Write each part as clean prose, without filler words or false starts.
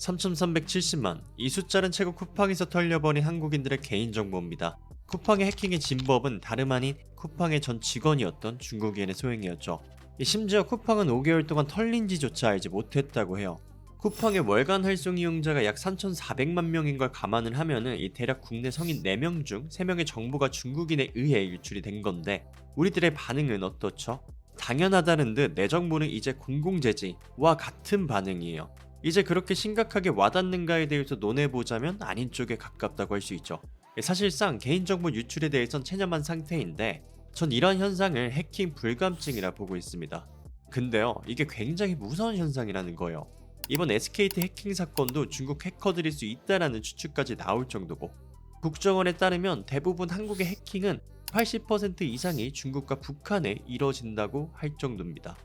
3,370만. 이 숫자는 최고 쿠팡에서 털려버린 한국인들의 개인정보입니다. 쿠팡의 해킹의 진법은 다름 아닌 쿠팡의 전 직원이었던 중국인의 소행이었죠. 심지어 쿠팡은 5개월 동안 털린지조차 알지 못했다고 해요. 쿠팡의 월간 활송 이용자가 약 3,400만 명인 걸 감안을 하면은 이 대략 국내 성인 4명 중 3명의 정보가 중국인에 의해 유출이 된 건데, 우리들의 반응은 어떻죠? 당연하다는 듯 내 정보는 이제 공공재지와 같은 반응이에요. 이제 그렇게 심각하게 와닿는가에 대해서 논해보자면 아닌 쪽에 가깝다고 할 수 있죠. 사실상 개인정보 유출에 대해선 체념한 상태인데, 전 이러한 현상을 해킹 불감증이라 보고 있습니다. 근데요, 이게 굉장히 무서운 현상이라는 거예요. 이번 SKT 해킹 사건도 중국 해커들일 수 있다라는 추측까지 나올 정도고, 국정원에 따르면 대부분 한국의 해킹은 80% 이상이 중국과 북한에 이뤄진다고 할 정도입니다.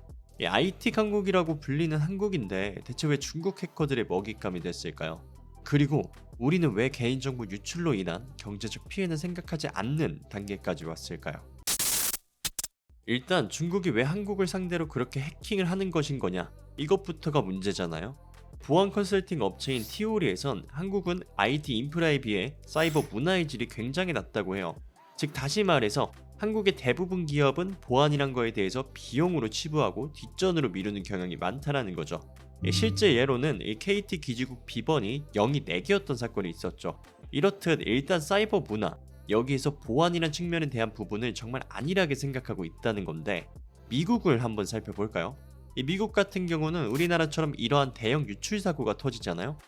IT 강국이라고 불리는 한국인데 대체 왜 중국 해커들의 먹잇감이 됐을까요? 그리고 우리는 왜 개인정보 유출로 인한 경제적 피해는 생각하지 않는 단계까지 왔을까요? 일단 중국이 왜 한국을 상대로 그렇게 해킹을 하는 것인 거냐, 이것부터가 문제잖아요. 보안 컨설팅 업체인 티오리에선 한국은 IT 인프라에 비해 사이버 문화의 질이 굉장히 낮다고 해요. 즉 다시 말해서 한국의 대부분 기업은 보안이란 거에 대해서 비용으로 치부하고 뒷전으로 미루는 경향이 많다라는 거죠. 실제 예로는 이 KT 기지국 비번이 0이 4개였던 사건이 있었죠. 이렇듯 일단 사이버 문화, 여기에서 보안이란 측면에 대한 부분을 정말 안일하게 생각하고 있다는 건데, 미국을 한번 살펴볼까요? 이 미국 같은 경우는 우리나라처럼 이러한 대형 유출 사고가 터지잖아요.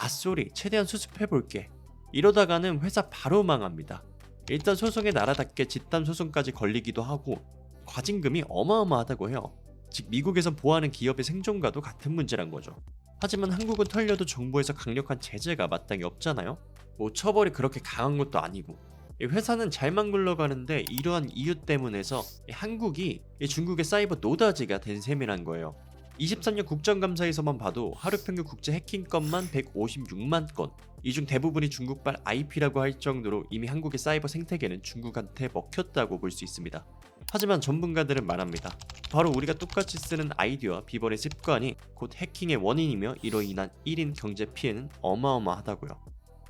쏘리 최대한 수습해볼게, 이러다가는 회사 바로 망합니다. 일단 소송에 나라답게 집단 소송까지 걸리기도 하고 과징금이 어마어마하다고 해요. 즉 미국에선 보안은 기업의 생존과도 같은 문제란 거죠. 하지만 한국은 털려도 정부에서 강력한 제재가 마땅히 없잖아요. 처벌이 그렇게 강한 것도 아니고, 회사는 잘만 굴러가는데 이러한 이유 때문에서 한국이 중국의 사이버 노다지가 된 셈이란 거예요. 23년 국정감사에서만 봐도 하루 평균 국제 해킹 건만 156만 건, 이 중 대부분이 중국발 IP라고 할 정도로 이미 한국의 사이버 생태계는 중국한테 먹혔다고 볼 수 있습니다. 하지만 전문가들은 말합니다. 바로 우리가 똑같이 쓰는 아이디와 비번의 습관이 곧 해킹의 원인이며 이로 인한 1인 경제 피해는 어마어마하다고요.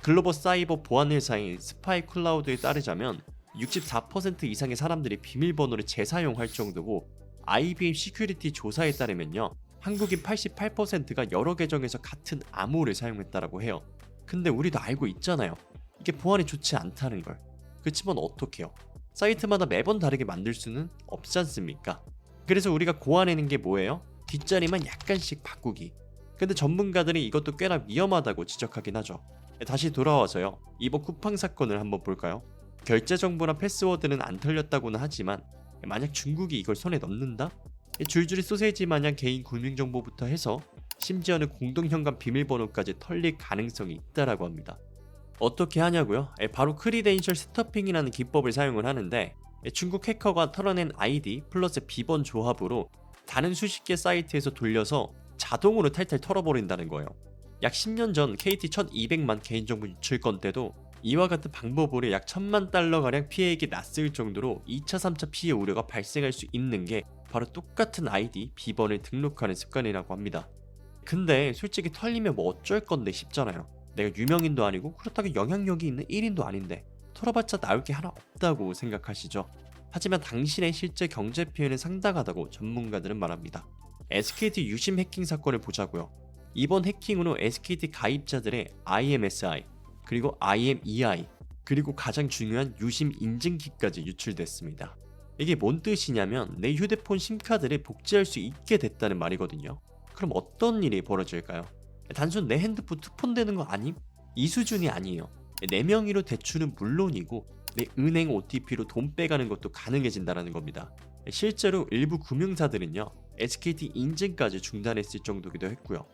글로벌 사이버 보안 회사인 스파이 클라우드에 따르자면 64% 이상의 사람들이 비밀번호를 재사용할 정도고, IBM 시큐리티 조사에 따르면요, 한국인 88%가 여러 계정에서 같은 암호를 사용했다라고 해요. 근데 우리도 알고 있잖아요, 이게 보안이 좋지 않다는 걸. 그치만 어떡해요? 사이트마다 매번 다르게 만들 수는 없지 않습니까? 그래서 우리가 고안해낸 게 뭐예요? 뒷자리만 약간씩 바꾸기. 근데 전문가들은 이것도 꽤나 위험하다고 지적하긴 하죠. 다시 돌아와서요, 이번 쿠팡 사건을 한번 볼까요? 결제 정보나 패스워드는 안 털렸다고는 하지만 만약 중국이 이걸 손에 넣는다? 줄줄이 소세지 마냥 개인 금융정보부터 해서 심지어는 공동현관 비밀번호까지 털릴 가능성이 있다라고 합니다. 어떻게 하냐고요? 바로 크리덴셜 스터핑이라는 기법을 사용을 하는데, 중국 해커가 털어낸 아이디 플러스 비번 조합으로 다른 수십 개 사이트에서 돌려서 자동으로 탈탈 털어버린다는 거예요. 약 10년 전 KT 1200만 개인정보 유출건 때도 이와 같은 방법으로 약 1000만 달러가량 피해액이 났을 정도로 2차 3차 피해 우려가 발생할 수 있는 게 바로 똑같은 아이디, 비번을 등록하는 습관이라고 합니다. 근데 솔직히 털리면 뭐 어쩔 건데 싶잖아요. 내가 유명인도 아니고 그렇다고 영향력이 있는 1인도 아닌데 털어봤자 나올 게 하나 없다고 생각하시죠? 하지만 당신의 실제 경제 피해는 상당하다고 전문가들은 말합니다. SKT 유심 해킹 사건을 보자고요. 이번 해킹으로 SKT 가입자들의 IMSI, 그리고 IMEI, 그리고 가장 중요한 유심 인증키까지 유출됐습니다. 이게 뭔 뜻이냐면 내 휴대폰 심카드를 복제할 수 있게 됐다는 말이거든요. 그럼 어떤 일이 벌어질까요? 단순 내 핸드폰 투폰되는 거 아님? 이 수준이 아니에요. 내 명의로 대출은 물론이고 내 은행 OTP로 돈 빼가는 것도 가능해진다는 겁니다. 실제로 일부 금융사들은요, SKT 인증까지 중단했을 정도기도 했고요.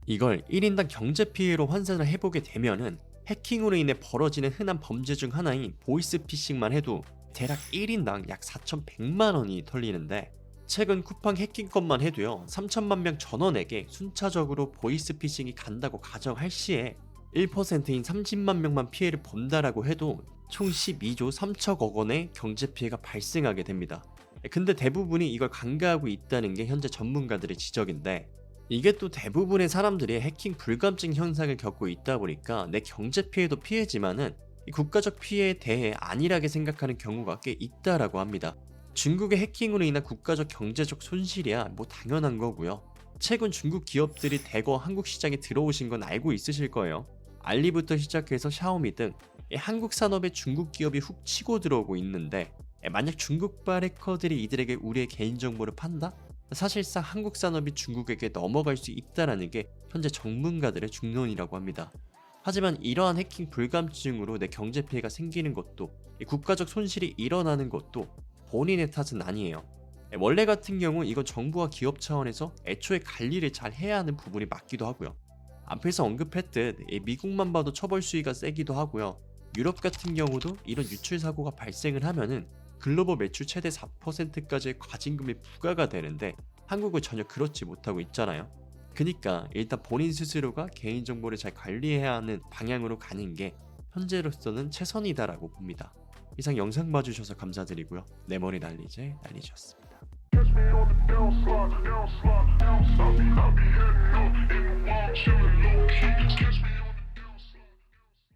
이걸 1인당 경제 피해로 환산을 해보게 되면은 해킹으로 인해 벌어지는 흔한 범죄 중 하나인 보이스피싱만 해도 대략 1인당 약 4,100만 원이 털리는데, 최근 쿠팡 해킹 건만 해도요 3천만 명 전원에게 순차적으로 보이스피싱이 간다고 가정할 시에 1%인 30만 명만 피해를 본다라고 해도 총 12조 3천억 원의 경제 피해가 발생하게 됩니다. 근데 대부분이 이걸 간과하고 있다는 게 현재 전문가들의 지적인데, 이게 또 대부분의 사람들이 해킹 불감증 현상을 겪고 있다 보니까 내 경제 피해도 피해지만은 이 국가적 피해에 대해 안일하게 생각하는 경우가 꽤 있다라고 합니다. 중국의 해킹으로 인한 국가적 경제적 손실이야 뭐 당연한 거고요. 최근 중국 기업들이 대거 한국 시장에 들어오신 건 알고 있으실 거예요. 알리부터 시작해서 샤오미 등 한국 산업에 중국 기업이 훅 치고 들어오고 있는데 만약 중국발 해커들이 이들에게 우리의 개인정보를 판다? 사실상 한국 산업이 중국에게 넘어갈 수 있다는 게 현재 전문가들의 중론이라고 합니다. 하지만 이러한 해킹 불감증으로 내 경제 피해가 생기는 것도 국가적 손실이 일어나는 것도 본인의 탓은 아니에요. 원래 같은 경우 이건 정부와 기업 차원에서 애초에 관리를 잘 해야 하는 부분이 맞기도 하고요. 앞에서 언급했듯 미국만 봐도 처벌 수위가 세기도 하고요. 유럽 같은 경우도 이런 유출 사고가 발생을 하면은 글로벌 매출 최대 4%까지의 과징금이 부과가 되는데 한국은 전혀 그렇지 못하고 있잖아요. 그니까 일단 본인 스스로가 개인정보를 잘 관리해야 하는 방향으로 가는 게 현재로서는 최선이다라고 봅니다. 이상 영상 봐주셔서 감사드리고요. 내 머리 날리제 날리셨습니다.